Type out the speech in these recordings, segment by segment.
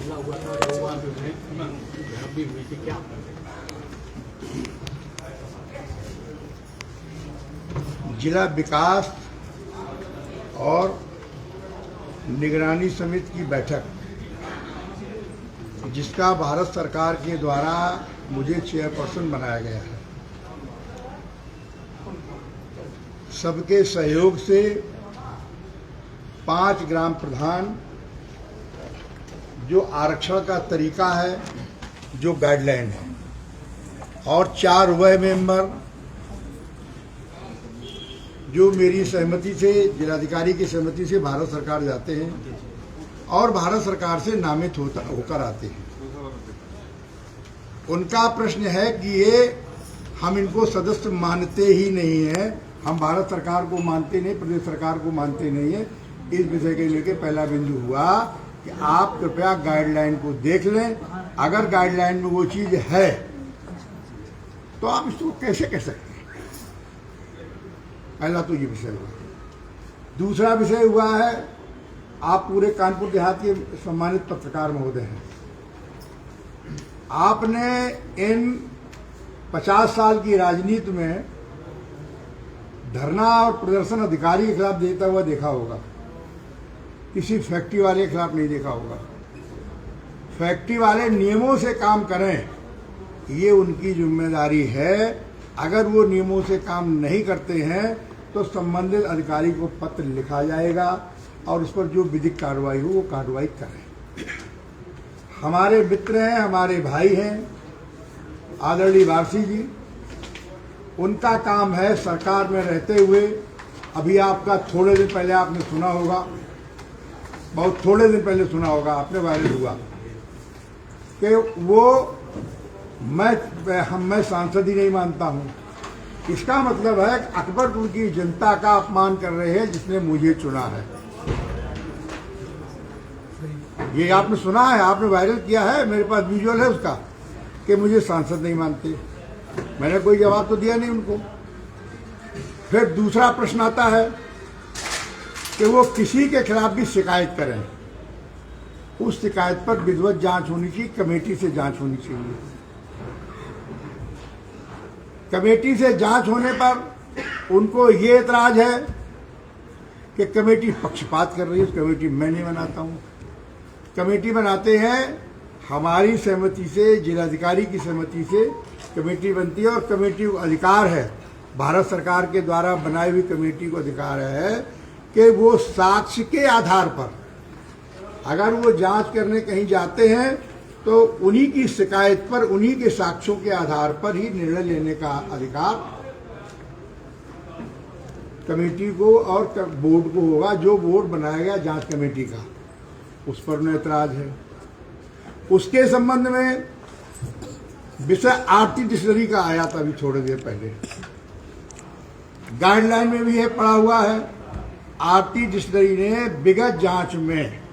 हमला हुआ था, युवा भी हुई थी, क्या? जिला विकास और निगरानी समिति की बैठक, जिसका भारत सरकार के द्वारा मुझे चेयरपर्सन बनाया गया है, सबके सहयोग से 5 ग्राम प्रधान, जो आरक्षण का तरीका है, जो गाइडलाइन है, और 4 वह मेंबर जो मेरी सहमति से, जिलाधिकारी की सहमति से भारत सरकार जाते हैं और भारत सरकार से नामित होकर आते हैं। उनका प्रश्न है कि ये हम इनको सदस्य मानते ही नहीं है, हम भारत सरकार को मानते नहीं, प्रदेश सरकार को मानते नहीं है। इस विषय के लेकर पहला बिंदु हुआ कि आप कृपया गाइडलाइन को देख लें, अगर गाइडलाइन में वो चीज है तो आप इसको कैसे कह सकते हैं। पहला तो ये विषय हुआ। दूसरा विषय हुआ है, आप पूरे कानपुर देहात के सम्मानित पत्रकार महोदय हैं, आपने इन 50 साल की राजनीति में धरना और प्रदर्शन अधिकारी के खिलाफ देता हुआ देखा होगा, किसी फैक्ट्री वाले के खिलाफ नहीं देखा होगा। फैक्ट्री वाले नियमों से काम करें, ये उनकी जिम्मेदारी है। अगर वो नियमों से काम नहीं करते हैं तो संबंधित अधिकारी को पत्र लिखा जाएगा और उस पर जो विधिक कार्रवाई हो वो कार्रवाई करें। हमारे मित्र हैं, हमारे भाई हैं आदरणीय वारसी जी, उनका काम है सरकार में रहते हुए, अभी आपका थोड़े दिन पहले आपने सुना होगा, बहुत थोड़े दिन पहले सुना होगा, आपने वायरल हुआ कि वो मैं सांसद ही नहीं मानता हूं। इसका मतलब है कि अकबरपुर की जनता का अपमान कर रहे हैं जिसने मुझे चुना है। ये आपने सुना है, आपने वायरल किया है, मेरे पास विजुअल है उसका, कि मुझे सांसद नहीं मानते। मैंने कोई जवाब तो दिया नहीं उनको। फिर दूसरा प्रश्न आता है कि वो किसी के खिलाफ भी शिकायत करें, उस शिकायत पर विधिवत जांच होनी चाहिए, कमेटी से जांच होनी चाहिए। कमेटी से जांच होने पर उनको ये एतराज है कि कमेटी पक्षपात कर रही है। कमेटी मैं नहीं बनाता हूं, कमेटी बनाते हैं हमारी सहमति से, जिलाधिकारी की सहमति से कमेटी बनती है। और कमेटी को अधिकार है, भारत सरकार के द्वारा बनाई हुई कमेटी को अधिकार है कि वो साक्ष्य के आधार पर, अगर वो जांच करने कहीं जाते हैं तो उन्हीं की शिकायत पर, उन्हीं के साक्ष्यों के आधार पर ही निर्णय लेने का अधिकार कमेटी को और बोर्ड को होगा। जो बोर्ड बनाया गया जांच कमेटी का, उस पर उन्हें ऐतराज है। उसके संबंध में विषय आरती डिक्शनरी का आया था अभी थोड़ी देर पहले, गाइडलाइन में भी है, पड़ा हुआ है। आरती डिक्शनरी ने विगत जांच में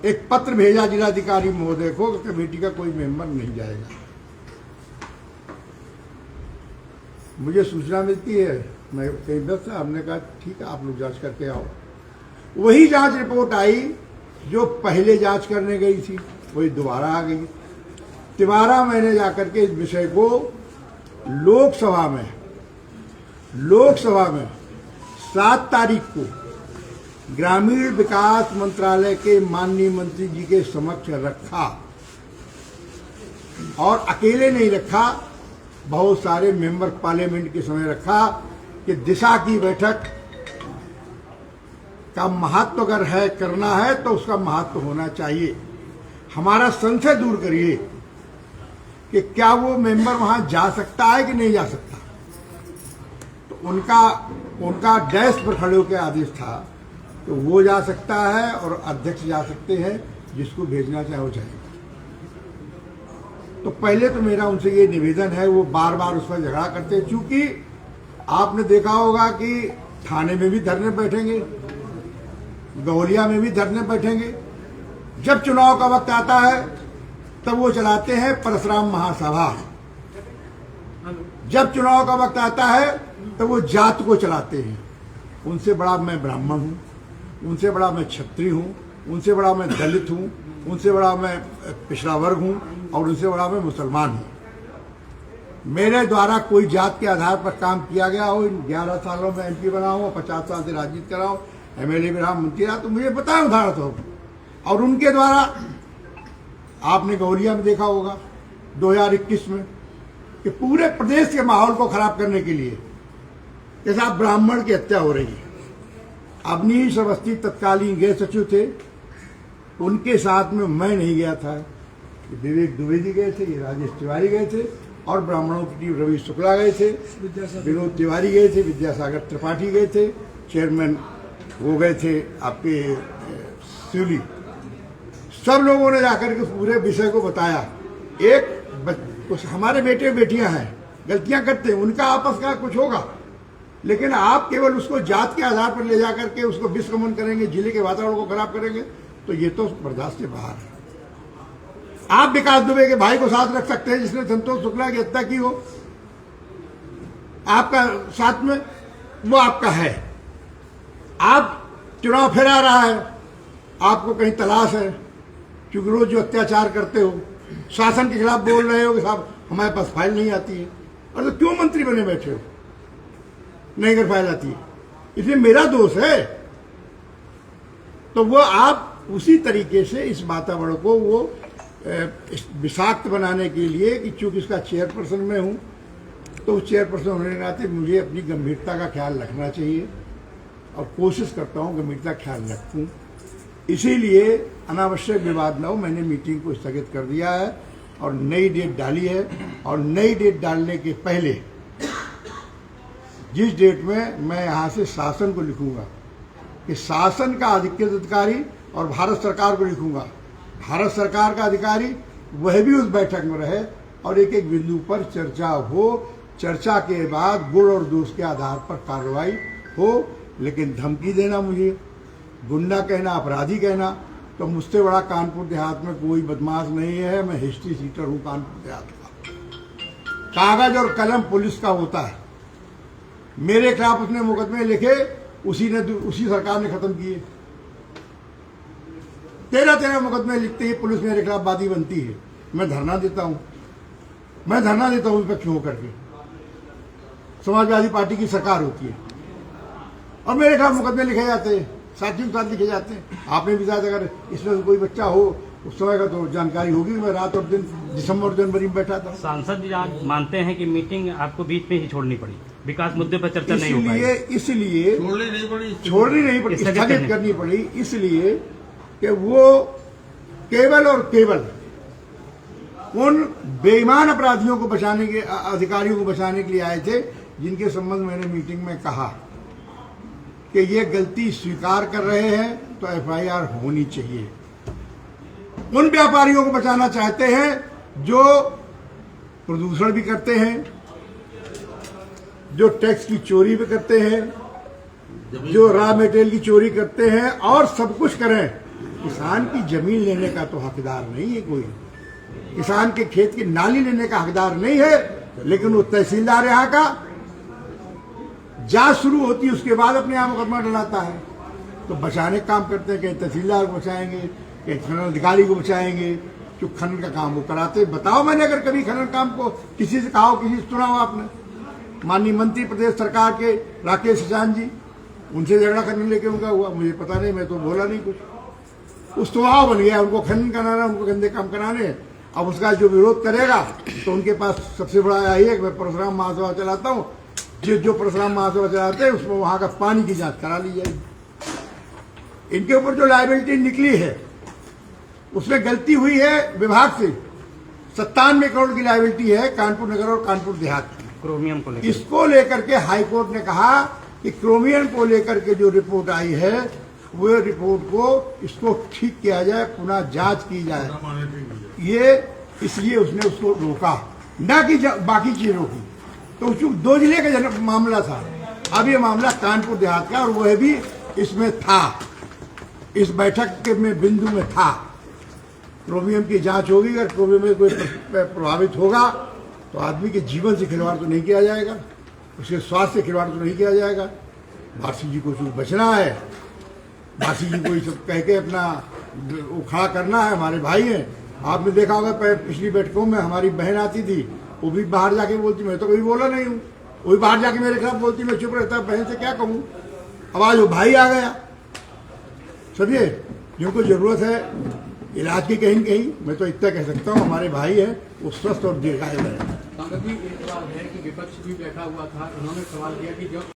एक पत्र भेजा जिलाधिकारी महोदय को कि कमेटी का कोई मेंबर नहीं जाएगा। मुझे सूचना मिलती है, मैं कई दस से हमने कहा ठीक है आप लोग जांच करके आओ। वही जांच रिपोर्ट आई जो पहले जांच करने गई थी, वही दोबारा आ गई। तिवारा मैंने जाकर के इस विषय को लोकसभा में 7 तारीख को ग्रामीण विकास मंत्रालय के माननीय मंत्री जी के समक्ष रखा, और अकेले नहीं रखा, बहुत सारे मेंबर पार्लियामेंट के समय रखा कि दिशा की बैठक का महत्व अगर है, करना है तो उसका महत्व होना चाहिए। हमारा संशय दूर करिए कि क्या वो मेंबर वहां जा सकता है कि नहीं जा सकता। तो उनका डैश पर खड़े होकर आदेश था तो वो जा सकता है और अध्यक्ष जा सकते हैं, जिसको भेजना चाहे वो जाएगा। तो पहले तो मेरा उनसे ये निवेदन है, वो बार बार उस पर झगड़ा करते हैं। चूंकि आपने देखा होगा कि थाने में भी धरने बैठेंगे, गौलिया में भी धरने बैठेंगे। जब चुनाव का वक्त आता है तब वो चलाते हैं परशुराम महासभा, जब चुनाव का वक्त आता है तब वो जात को चलाते हैं। उनसे बड़ा मैं ब्राह्मण हूं, उनसे बड़ा मैं क्षत्रिय हूं, उनसे बड़ा मैं दलित हूं, उनसे बड़ा मैं पिछड़ा वर्ग हूँ और उनसे बड़ा मैं मुसलमान हूँ। मेरे द्वारा कोई जात के आधार पर काम किया गया हो, इन 11 सालों में MP बना हूँ, 50 साल से राजनीति करा हूँ, MLA भी रहा, मंत्री रहा, तो मुझे पता है उदाहरण तो। और उनके द्वारा आपने गौरिया में देखा होगा 2021 में कि पूरे प्रदेश के माहौल को खराब करने के लिए जैसे आप ब्राह्मण की हत्या हो रही है। अवनीश अवस्थी तत्कालीन गृह सचिव थे, उनके साथ में मैं नहीं गया था, विवेक द्विवेदी गए थे, ये राजेश तिवारी गए थे और ब्राह्मणों की टीम रवि शुक्ला गए थे, विनोद तिवारी गए थे, विद्यासागर त्रिपाठी गए थे, चेयरमैन वो गए थे आपके सिवली। सब लोगों ने जाकर के पूरे विषय को बताया। कुछ हमारे बेटे बेटियां हैं, गलतियां करते हैं, उनका आपस का कुछ होगा, लेकिन आप केवल उसको जात के आधार पर ले जाकर के उसको विस्कमन करेंगे, जिले के वातावरण को खराब करेंगे, तो ये तो बर्दाश्त से बाहर है। आप विकास दुबे के भाई को साथ रख सकते हैं जिसने संतोष शुक्ला की हत्या की हो, आपका साथ में वो आपका है। आप चुनाव फिरा रहा है, आपको कहीं तलाश है, क्योंकि रोज जो अत्याचार करते हो, शासन के खिलाफ बोल रहे हो कि साहब हमारे पास फाइल नहीं आती है, और तो क्यों मंत्री बने बैठे हो, नहीं कर फाइल आती है, इसलिए मेरा दोष है। तो वो आप उसी तरीके से इस वातावरण को वो विषाक्त बनाने के लिए कि चूंकि इसका चेयरपर्सन मैं हूं, तो उस चेयरपर्सन होने के नाते मुझे अपनी गंभीरता का ख्याल रखना चाहिए और कोशिश करता हूं गंभीरता का ख्याल रखूं। इसीलिए अनावश्यक विवाद न हो, मैंने मीटिंग को स्थगित कर दिया है और नई डेट डाली है। और नई डेट डालने के पहले जिस डेट में मैं यहाँ से शासन को लिखूंगा कि शासन का अधिकृत अधिकारी और भारत सरकार को लिखूंगा, भारत सरकार का अधिकारी वह भी उस बैठक में रहे और एक एक बिंदु पर चर्चा हो, चर्चा के बाद गुण और दोष के आधार पर कार्रवाई हो। लेकिन धमकी देना, मुझे गुंडा कहना, अपराधी कहना, तो मुझसे बड़ा कानपुर देहात में कोई बदमाश नहीं है। मैं हिस्ट्री सीटर हूँ कानपुर देहात का। कागज और कलम पुलिस का होता है। मेरे खिलाफ उसने मुकदमे लिखे, उसी सरकार ने खत्म किए। 13 मुकदमे लिखते ही पुलिस मेरे खिलाफ वादी बनती है। मैं धरना देता हूँ उस पर क्यों करके। समाजवादी पार्टी की सरकार होती है और मेरे खिलाफ मुकदमे लिखे जाते हैं, साथियों के साथ लिखे जाते हैं। आपने भी शायद अगर इसमें कोई बच्चा हो उस समय का तो जानकारी होगी। मैं रात और दिन दिसंबर जनवरी में बैठा था। सांसद जी आज मानते हैं कि मीटिंग आपको बीच में ही छोड़नी पड़ी, विकास मुद्दे पर चर्चा नहीं हो पाई, इसलिए छोड़नी नहीं पड़ी, स्थगित करनी पड़ी, इसलिए कि वो केवल और केवल उन बेईमान अपराधियों को बचाने के, अधिकारियों को बचाने के लिए आए थे जिनके संबंध में मैंने मीटिंग में कहा कि ये गलती स्वीकार कर रहे हैं तो FIR होनी चाहिए। उन व्यापारियों को बचाना चाहते हैं जो प्रदूषण भी करते हैं, जो टैक्स की चोरी भी करते हैं, जो रॉ मटेरियल की चोरी करते हैं और सब कुछ करें। किसान की जमीन लेने का तो हकदार नहीं है कोई, किसान के खेत की नाली लेने का हकदार नहीं है, लेकिन वो तहसीलदार यहाँ का जांच शुरू होती है उसके बाद अपने यहाँ मुकदमा डलाता है। तो बचाने का काम करते हैं, कहीं तहसीलदार को बचाएंगे, कहीं खनन अधिकारी को बचाएंगे, जो खनन का काम वो कराते। बताओ मैंने अगर कभी खनन काम को किसी से कहा हो, किसी से सुना हो आपने? माननीय मंत्री प्रदेश सरकार के राकेश सचान जी, उनसे झगड़ा करने लेके उनका हुआ, मुझे पता नहीं, मैं तो बोला नहीं कुछ। उस स्वभाव बन गया उनको खनन कराना, उनको गंदे काम कराने। अब उसका जो विरोध करेगा तो उनके पास सबसे बड़ा यही है कि मैं परशुराम महासभा चलाता हूँ, जो परशुराम महासभा चलाते हैं उसमें वहां का पानी की जांच करा ली जाएगी। इनके ऊपर जो लायबिलिटी निकली है उसमें गलती हुई है विभाग से। 97 करोड़ की लायबिलिटी है कानपुर नगर और कानपुर देहात की, क्रोमियम को लेकर। इसको लेकर के हाई कोर्ट ने कहा कि क्रोमियम को लेकर के जो रिपोर्ट आई है वो रिपोर्ट को इसको ठीक किया जाए, पुनः जांच की जाए। ये इसलिए उसने उसको रोका, न कि बाकी चीजों की। तो चूंकि 2 जिले का मामला था, अब ये मामला कानपुर देहात का, और वह भी इसमें था, इस बैठक के में बिंदु में था। क्रोमियम की जांच होगी, अगर क्रोमियम में कोई प्रभावित होगा तो आदमी के जीवन से खिलवाड़ तो नहीं किया जाएगा, उसके स्वास्थ्य से खिलवाड़ तो नहीं किया जाएगा। भारती जी को चूंकि बचना है, भारती जी को ये सब कह के अपना वो खड़ा करना है, हमारे भाई हैं। आपने देखा होगा पिछली बैठकों में हमारी बहन आती थी, वो भी बाहर जाके बोलती, मैं तो कभी बोला नहीं हूँ, वो भी बाहर जाके मेरे खिलाफ बोलती, मैं चुप रहता, बहन से क्या कहूँ। अब आज वो भाई आ गया, समझिए, जिनको जरूरत है इलाज की कहीं कहीं, मैं तो इतना कह सकता हूँ हमारे भाई है वो स्वस्थ और दीर्घायु है। संगत जी, एक सवाल है कि विपक्ष भी बैठा हुआ था, उन्होंने सवाल किया कि जो